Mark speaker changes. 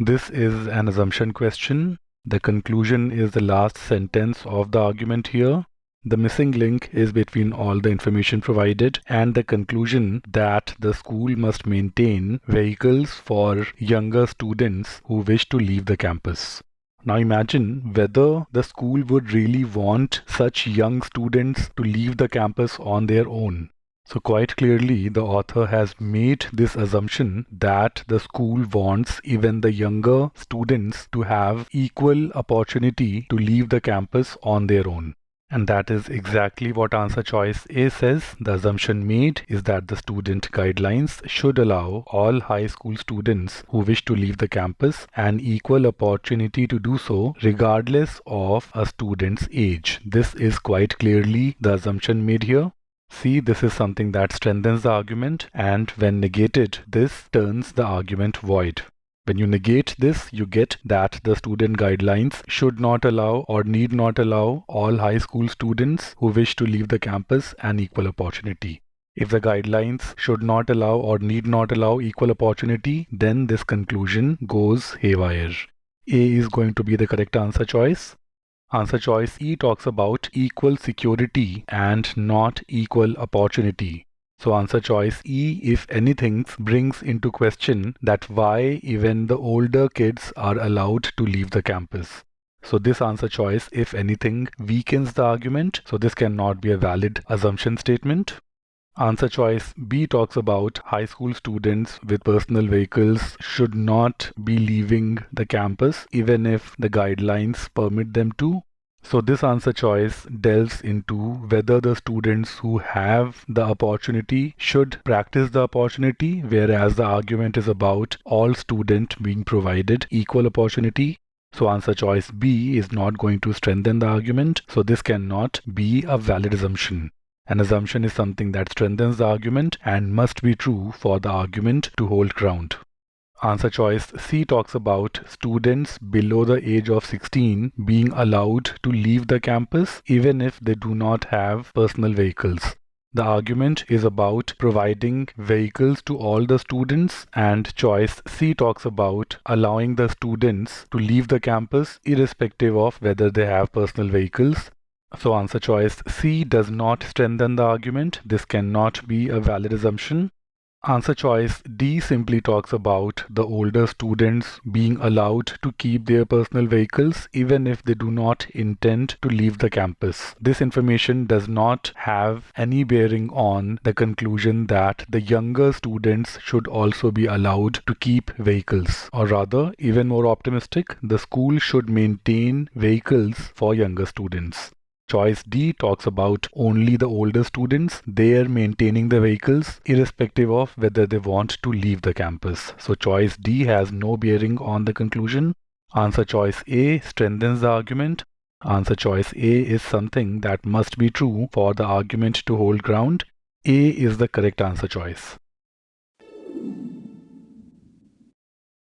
Speaker 1: This is an assumption question. The conclusion is the last sentence of the argument here. The missing link is between all the information provided and the conclusion that the school must maintain vehicles for younger students who wish to leave the campus. Now imagine whether the school would really want such young students to leave the campus on their own. So quite clearly, the author has made this assumption that the school wants even the younger students to have equal opportunity to leave the campus on their own. And that is exactly what answer choice A says. The assumption made is that the student guidelines should allow all high school students who wish to leave the campus an equal opportunity to do so regardless of a student's age. This is quite clearly the assumption made here. See, this is something that strengthens the argument, and when negated, this turns the argument void. When you negate this, you get that the student guidelines should not allow or need not allow all high school students who wish to leave the campus an equal opportunity. If the guidelines should not allow or need not allow equal opportunity, then this conclusion goes haywire. A is going to be the correct answer choice. Answer choice E talks about equal security and not equal opportunity. So answer choice E, if anything, brings into question that why even the older kids are allowed to leave the campus. So this answer choice, if anything, weakens the argument. So this cannot be a valid assumption statement. Answer choice B talks about high school students with personal vehicles should not be leaving the campus even if the guidelines permit them to. So this answer choice delves into whether the students who have the opportunity should practice the opportunity, whereas the argument is about all students being provided equal opportunity. So answer choice B is not going to strengthen the argument. So this cannot be a valid assumption. An assumption is something that strengthens the argument and must be true for the argument to hold ground. Answer choice C talks about students below the age of 16 being allowed to leave the campus even if they do not have personal vehicles. The argument is about providing vehicles to all the students, and choice C talks about allowing the students to leave the campus irrespective of whether they have personal vehicles. So answer choice C does not strengthen the argument. This cannot be a valid assumption. Answer choice D simply talks about the older students being allowed to keep their personal vehicles even if they do not intend to leave the campus. This information does not have any bearing on the conclusion that the younger students should also be allowed to keep vehicles. Or rather, even more optimistic, the school should maintain vehicles for younger students. Choice D talks about only the older students. They are maintaining the vehicles irrespective of whether they want to leave the campus. So choice D has no bearing on the conclusion. Answer choice A strengthens the argument. Answer choice A is something that must be true for the argument to hold ground. A is the correct answer choice.